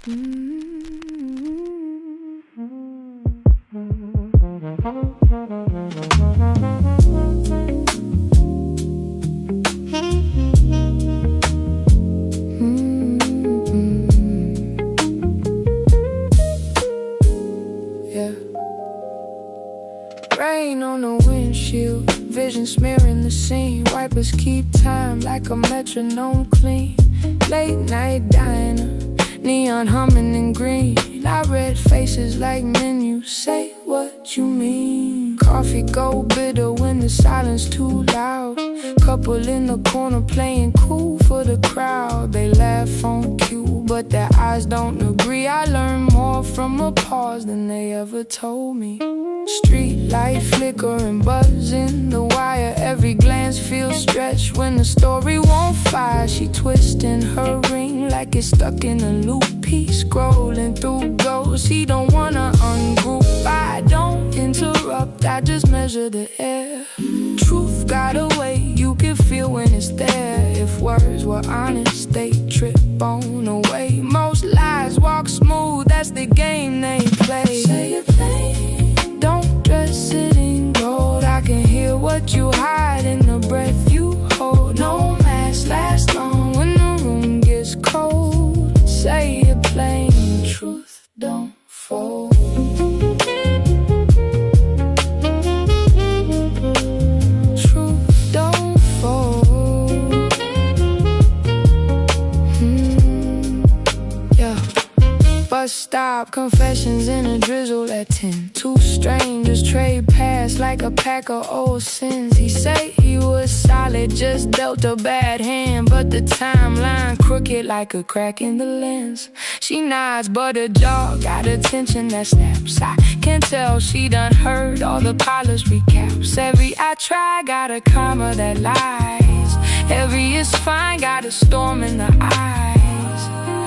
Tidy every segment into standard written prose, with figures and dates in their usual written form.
Rain on the windshield, vision smearing the scene. Wipers keep time like a metronome clean. Late night diner, neon humming in green. I read faces like menus, say what you mean. Coffee go bitter when the silence too loud. Couple in the corner playing cool for the crowd. They laugh on cue, but their eyes don't agree. I learned more from a pause than they ever told me. Street light flickering, buzzing the wire. Every glance feels stretched when the story won't fire. She twisting her ring like it's stuck in a loop. He's scrolling through ghosts. He don't wanna ungroup. I don't interrupt, I just measure the air. Truth got a way you can feel when it's there. If words were honest, they trip on the way. Most lies walk smooth, that's the game they play. Say it plain, don't dress it in gold. I can hear what you hide in the breath you hold. No mask lasts long when the room gets cold. Say it plain, truth don't fold. Truth don't fold. Yeah. Bus stop, confessions in a drizzle at 10. Two strangers trade paths like a pack of old sins. He say he was solid, just dealt a bad hand, but the timeline crooked like a crack in the lens. She nods, but her jaw got attention that snaps. I can tell she done heard all the pilots recaps. Every I try got a comma that lies. Every is fine got a storm in the eyes.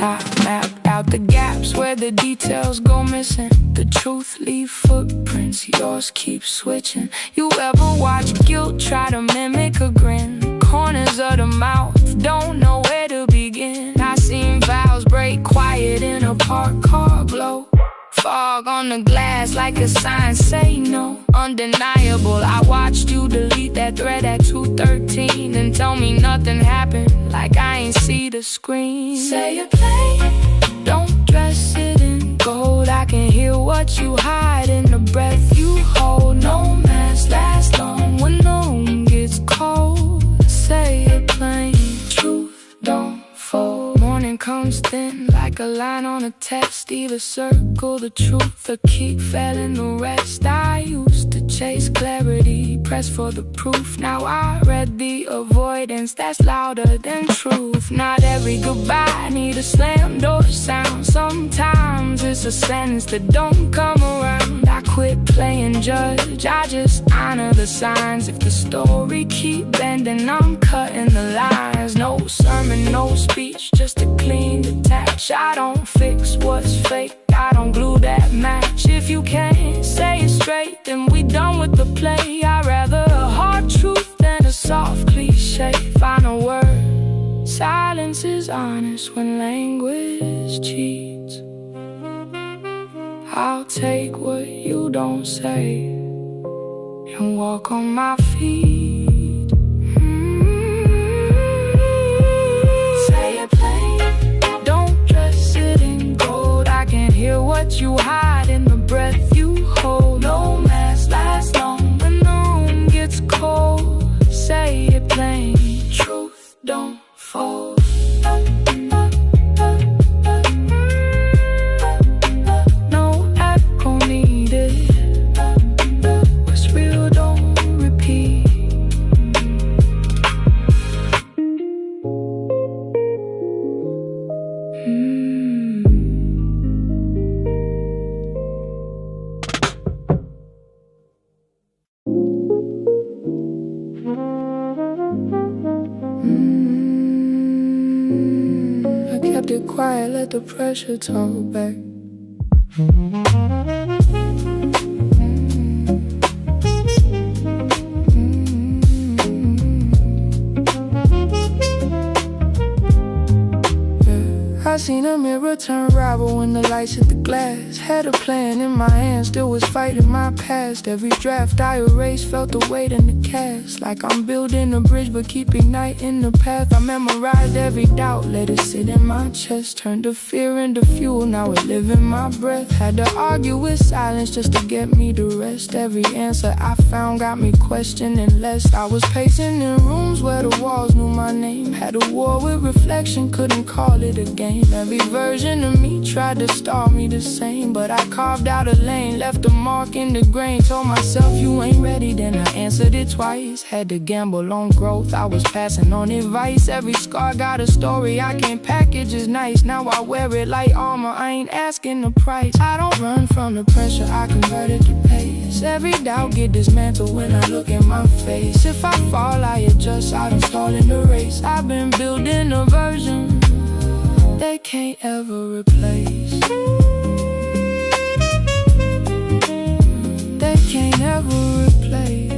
I mapped out the gaps where the details go missing. The truth leave footprints, yours keep switching. You ever watch guilt try to mimic a grin? Corners of the mouth don't know where to begin. I seen vows break quiet in a parked car glow. Fog on the glass like a sign say no. Undeniable, I watched you delete that thread at 2:13 and tell me nothing happened, like I ain't see the screen. Say it plain, don't dress it in gold. I can hear what you hide in the breath you hold. No mask lasts long when the room gets cold. Say it plain, truth don't fold. Morning comes thin like a line on a test. Either circle the truth or keep failing the rest. I used to chase clarity, press for the proof. Now I read the avoidance that's louder than truth. Not every goodbye need a slam door sound. Sometimes it's a sentence that don't come around. I quit playing judge, I just honor the signs. If the story keep bending, I'm cutting the lines. No sermon, no speech, just a clean detach. I don't fix what's fake, I don't glue that match. If you can't say it straight, then we done with the play. I'd rather a hard truth than a soft cliche. Final word, silence is honest when language cheats. I'll take what you don't say and walk on my feet. Say it plain, don't dress it in gold. I can hear what you hide in the breath you hold. No mask lasts long when the room gets cold. Say it plain, truth don't fold. Kept it quiet, let the pressure talk back. Yeah, I seen a mirror turn robber when the lights hit the glass. Had a plan in my hand, still was fighting my past. Every draft I erased felt the weight in the cast. Like I'm building a bridge but keep igniting the path. I memorized every doubt, let it sit in my chest. Turned the fear into fuel, now it live in my breath. Had to argue with silence just to get me to rest. Every answer I found got me questioning less. I was pacing in rooms where the walls knew my name. Had a war with reflection, couldn't call it a game. Every version of me tried to start me the same, but I carved out a lane, left a mark in the grain. Told myself you ain't ready, then I answered it twice. Had to gamble on growth, I was passing on advice. Every scar got a story I can't package as nice. Now I wear it like armor, I ain't asking the price. I don't run from the pressure, I convert it to pace. Every doubt get dismantled when I look in my face. If I fall, I adjust, I don't stall in the race. I've been building a version they can't ever replace. They can't ever replace.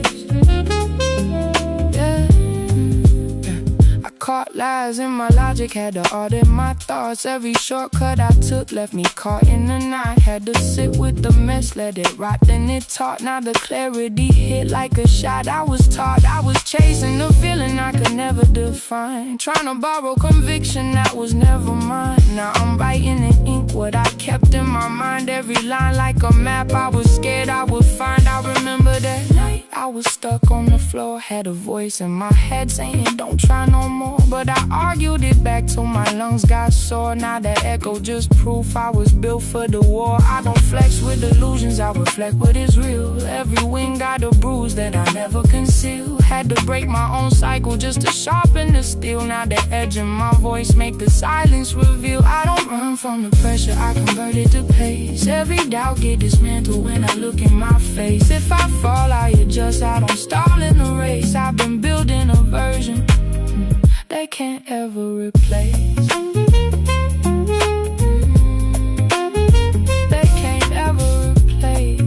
Caught lies in my logic, had to audit my thoughts. Every shortcut I took left me caught in the knot. Had to sit with the mess, let it rot, then it taught. Now the clarity hit like a shot. I was taught, I was chasing the feeling I could never define. Trying to borrow conviction that was never mine. Now I'm writing in ink what I kept in my mind. Every line like a map, I was scared I would find. I remember that night I was stuck on the floor. Had a voice in my head saying don't try no more, but I argued it back till my lungs got sore. Now that echo just proof I was built for the war. I don't flex with illusions, I reflect what is real. Every wing got a bruise that I never conceal. Had to break my own cycle just to sharpen the steel. Now the edge in my voice make the silence reveal. I don't run from the pressure, I convert it to pace. Every doubt get dismantled when I look in my face. If I fall, I adjust, I don't stall in the race. I've been building a version they can't ever replace. They can't ever replace.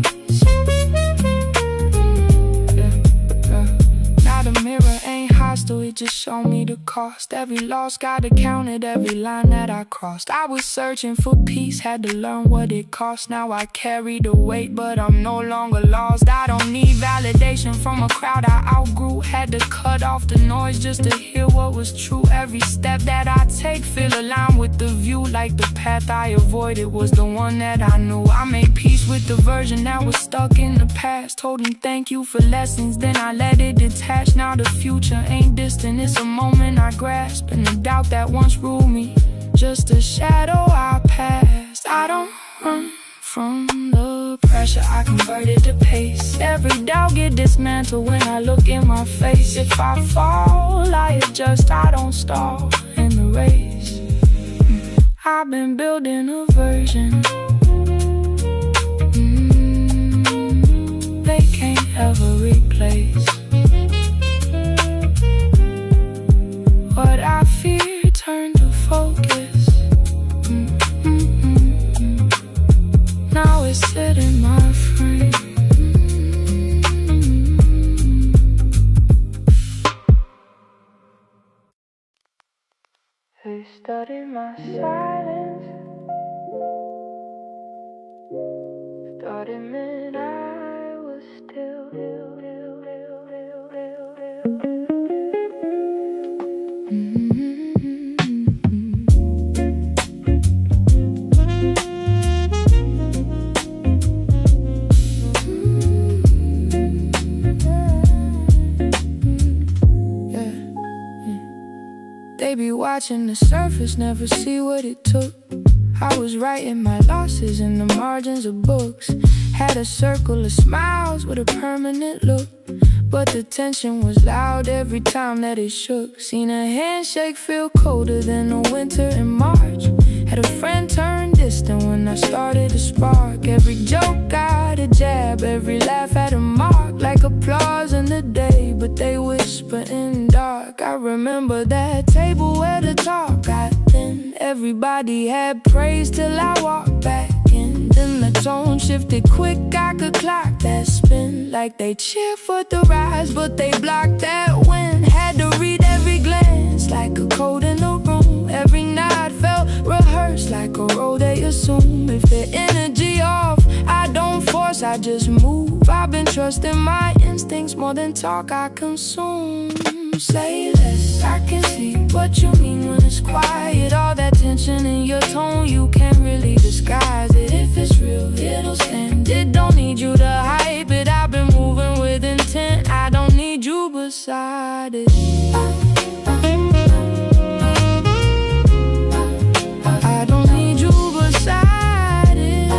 Now the mirror ain't hostile, it just showed me the cost. Every loss got accounted, every line that I crossed. I was searching for peace, had to learn what it cost. Now I carry the weight, but I'm no longer lost. I don't need validation from a crowd I outgrew. Had to cut off the noise just to hear what was true. Every step that I take feel aligned with the view. Like the path I avoided was the one that I knew. I made peace with the version that was stuck in the past. Told him thank you for lessons, then I let it detach. Now the future ain't distant, it's a moment I grasp. And the doubt that once ruled me, just a shadow I passed. I don't run from the pressure, I convert it to pace. Every doubt get dismantled when I look in my face. If I fall, I adjust, I don't stall in the race. I've been building a version they can't ever replace. What I fear turned to focus. Now it's set in my frame. They studied my silence. Thought it meant I was still. They be watching the surface, never see what it took. I was writing my losses in the margins of books. Had a circle of smiles with a permanent look, but the tension was loud every time that it shook. Seen a handshake feel colder than a winter in March. Had a friend turn distant when I started to spark. Every joke got a jab, every laugh had a mark. Like applause in the day, but they whisper in dark. I remember that table where the talk got thin. Everybody had praise till I walked back in. Then the tone shifted quick, I could clock that spin. Like they cheer for the rise, but they blocked that win. Had to read every glance like a code in the room. Every nod felt rehearse like a role they assume. If the energy off, I don't force, I just move. I've been trusting my instincts more than talk I consume. Say less, I can see what you mean when it's quiet. All that tension in your tone, you can't really disguise it. If it's real, it'll stand. It don't need you to hype it. I've been moving with intent, I don't need you beside it. I don't need you beside it.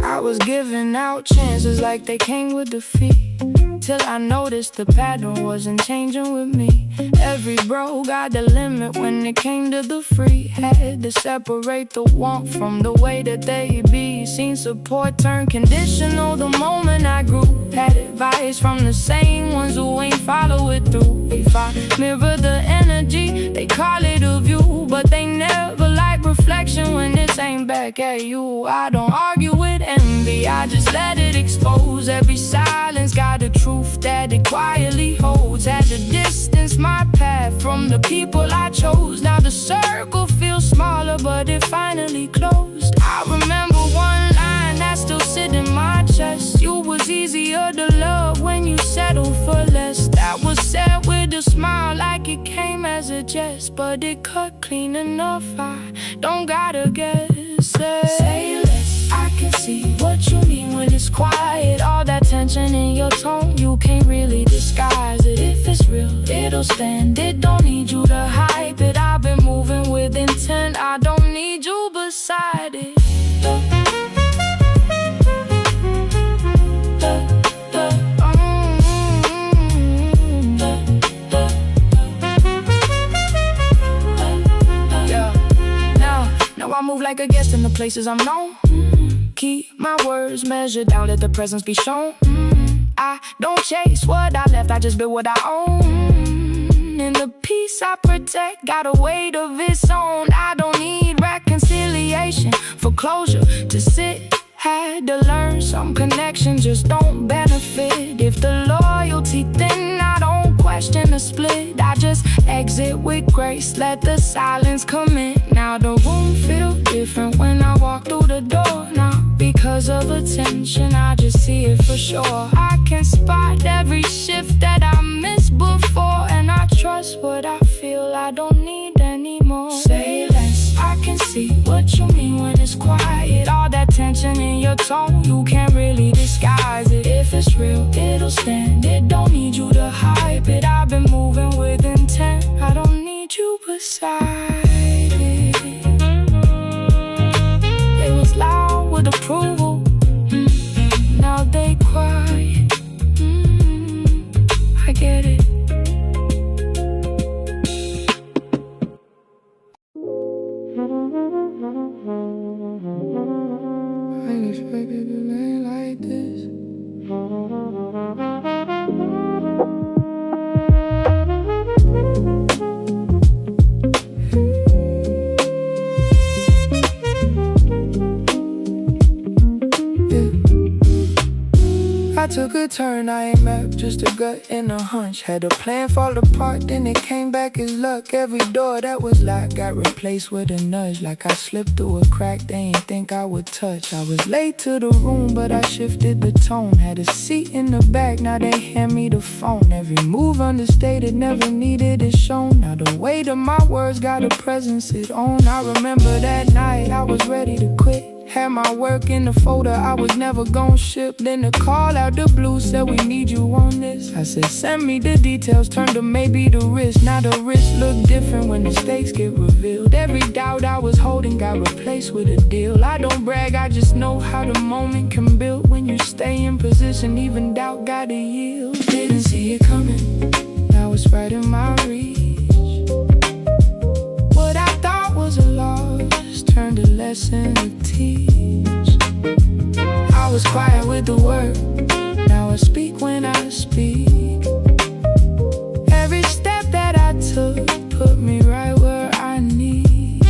I was giving out chances like they came with defeat, till I noticed the pattern wasn't changing with me. Every bro got the limit when it came to the free. Had to separate the want from the way that they be. Seen support turn conditional the moment I grew. Had advice from the same ones who ain't follow it through. If I mirror the energy, they call it a view, but they never like reflection when it's aimed back at you. I don't argue with envy, I just let it expose. Every silence got a truth that it quietly holds. Had to distance my path from the people I chose. Now the circle feels smaller, but it finally closed. I remember one line that still sit in my chest. You was easier to love when you settled for less. That was said with a smile like it came as a jest, but it cut clean enough, I don't gotta guess it. Say less, I can see what you mean when it's quiet. All that tension in your tone, you can't really disguise it. If it's real, it'll stand. It don't need you to hype it. I've been moving with intent, I don't need you beside it. I move like a guest in the places I'm known. Keep my words measured down, let the presence be shown. I don't chase what I left, I just build what I own. And the peace I protect got a weight of its own. I don't need reconciliation for closure to sit. Had to learn some connections just don't benefit. If the loyalty thin, I don't question the split. I just exit with grace, let the silence come in. Now the room feels different when I walk through the door. Now because of attention, I just see it for sure. I can spot every shift that I missed before, and I trust what I feel, I don't need anymore. Say less, I can see what you mean when it's quiet. All that tension in your tone, you can't really disguise it. If it's real, it'll stand. It don't need you to hype it. I've been moving with intent, I don't need you beside it. It was loud with approval, now they quiet. I get it. I ain't expected to lay like this. I took a turn, I ain't mapped, just a gut and a hunch. Had a plan fall apart, then it came back as luck. Every door that was locked got replaced with a nudge. Like I slipped through a crack they ain't think I would touch. I was late to the room, but I shifted the tone. Had a seat in the back, now they hand me the phone. Every move understated, never needed it shown. Now the weight of my words got a presence it own. I remember that night, I was ready to quit. Had my work in the folder, I was never gon' ship. Then the call out the blue said we need you on this. I said send me the details, turned to maybe the risk. Now the risk look different when the stakes get revealed. Every doubt I was holding got replaced with a deal. I don't brag, I just know how the moment can build. When you stay in position, even doubt gotta yield. Didn't see it coming, now it's right in my reach. What I thought was a loss turned a lesson to teach. I was quiet with the word, now I speak when I speak. Every step that I took put me right where I need.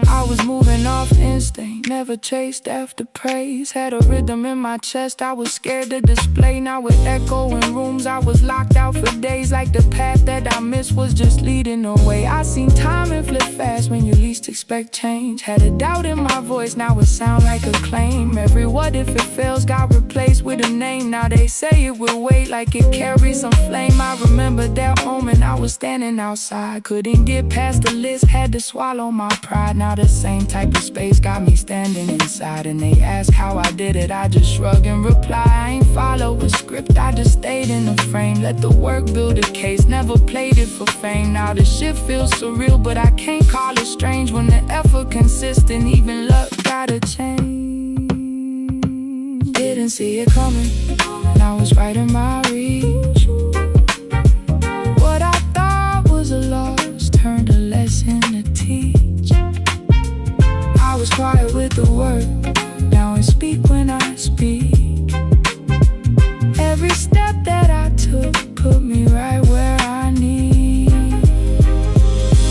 I was moving off instinct, never never chased after praise. Had a rhythm in my chest I was scared to display. Now it echo in rooms I was locked out for days. Like the path that I missed was just leading away. I seen time and flip fast when you least expect change. Had a doubt in my voice, now it sound like a claim. Every what if it fails got replaced with a name. Now they say it will wait like it carries some flame. I remember that moment I was standing outside. Couldn't get past the list, had to swallow my pride. Now the same type of space got me standing inside. And they ask how I did it, I just shrug and reply. I ain't follow a script, I just stayed in the frame. Let the work build a case, never played it for fame. Now the shit feels surreal, but I can't call it strange. When the effort consistent, even luck gotta change. Didn't see it coming, now it's right in my reach. What I thought was a loss turned a lesson to teach. I was quiet with the word, now I speak when I speak. Every step that I took put me right where I need.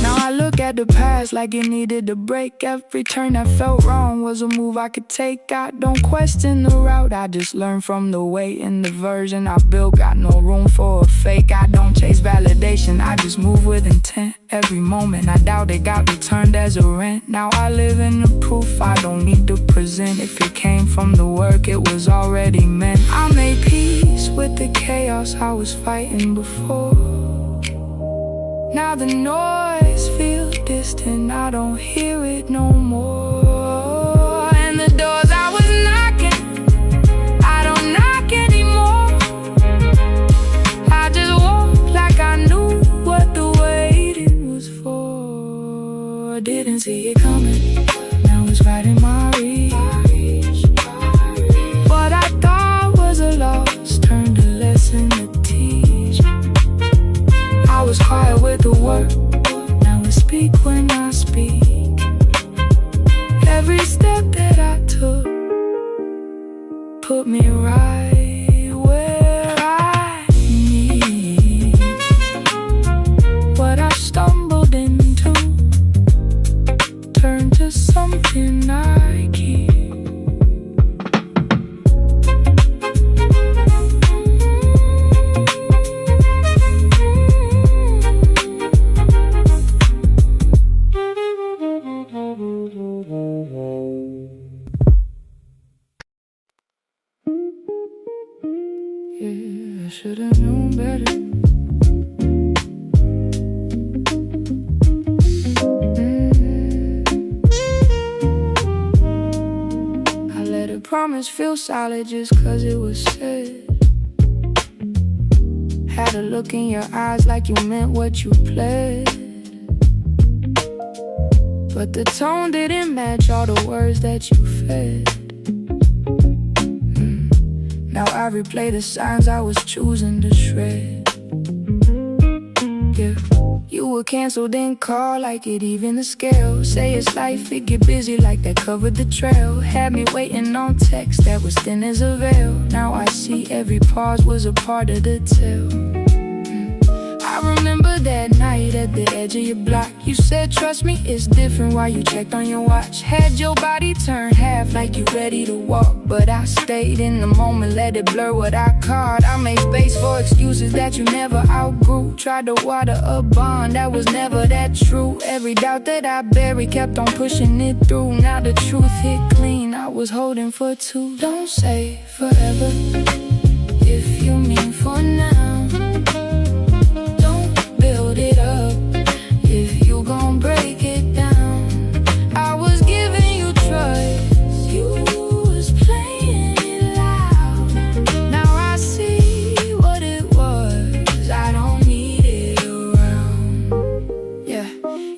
Now I look at the past like it needed a break. Every turn that felt wrong was a move I could take. I don't question the route, I just learn from the way. In the version I built, got no room for a fake. I don't chase validation, I just move with intent. Every moment I doubt it got returned as a rent. Now I live in the proof, I don't need to present. If it came from the work, it was already meant. I made peace with the chaos I was fighting before. Now the noise feels distant, I don't hear it no more. And the doors I was knocking, I don't knock anymore. I just walk like I knew what the waiting was for. Didn't see it coming, now it's right in my reach. What I thought was a loss turned a lesson to teach. I was quiet with the word, now I speak when I speak. Every step that I took put me right where I need. What I stumbled into turned to something I keep. Yeah, I should've known better. I let a promise feel solid just cause it was said. Had a look in your eyes like you meant what you pledged. But the tone didn't match all the words that you fed. Now I replay the signs I was choosing to shred. Yeah, you were canceled, then call like it even the scale. Say it's life, it get busy like that covered the trail. Had me waiting on text that was thin as a veil. Now I see every pause was a part of the tale. I remember that night at the edge of your block. You said trust me, it's different while you checked on your watch. Had your body turned half like you ready to walk. But I stayed in the moment, let it blur what I caught. I made space for excuses that you never outgrew. Tried to water a bond that was never that true. Every doubt that I buried kept on pushing it through. Now the truth hit clean, I was holding for two. Don't say forever if you mean for now. Build it up if you gon' break it down. I was giving you trust, you was playing it loud. Now I see what it was, I don't need it around. Yeah,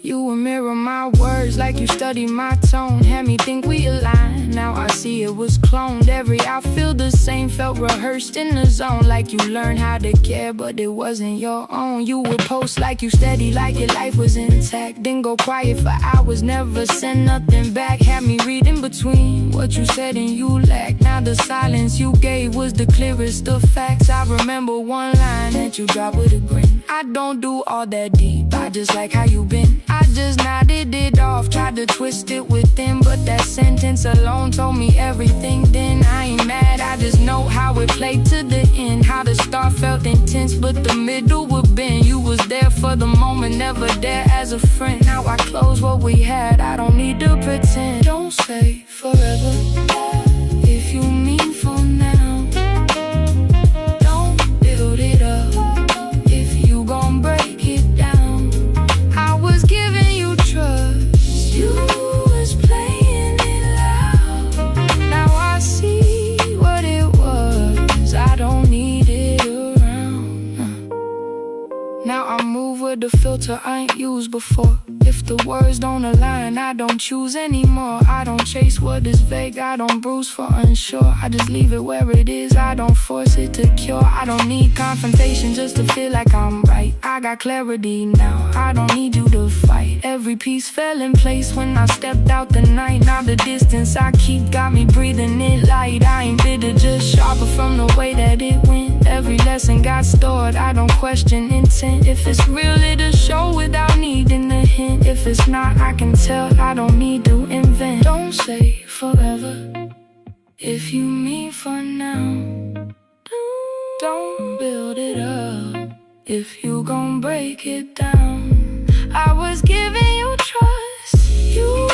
you would mirror my words like you studied my tone. Had me think we aligned, now I see it was cloned. Every I feel the same, felt rehearsed in the zone. Like you learned how to care, but it wasn't your own. You would post like you steady, like your life was intact. Then go quiet for hours, never send nothing back. Had me reading between what you said and you lacked. Now the silence you gave was the clearest of facts. I remember one line that you dropped with a grin. I don't do all that deep, I just like how you been. I just nodded it off, tried to twist it within, but that sentence alone told me everything. Then I ain't mad, I just know how it played to the end. How the start felt intense, but the middle would bend. You was there for the moment, never there as a friend. Now I close what we had, I don't need to pretend. Don't say forever if you mean for now. Don't build it up if you gon' break it down. I was giving you trust, you was playing it loud. Now I see what it was, I don't need it around. Now I move with the filter I ain't used before. If the words don't align, I don't choose anymore. I don't chase what is vague, I don't bruise for unsure. I just leave it where it is, I don't force it to cure. I don't need confrontation just to feel like I'm right. I got clarity now, I don't need you to fight. Every piece fell in place when I stepped out the night. Now the distance I keep got me breathing it light. I ain't bitter, just sharper from the way that it went. Every lesson got stored, I don't question intent. If it's real, it'll show without needing the hint. If it's not, I can tell, I don't need to invent. Don't say forever if you mean for now. Don't build it up if you gon' break it down. I was giving you trust, you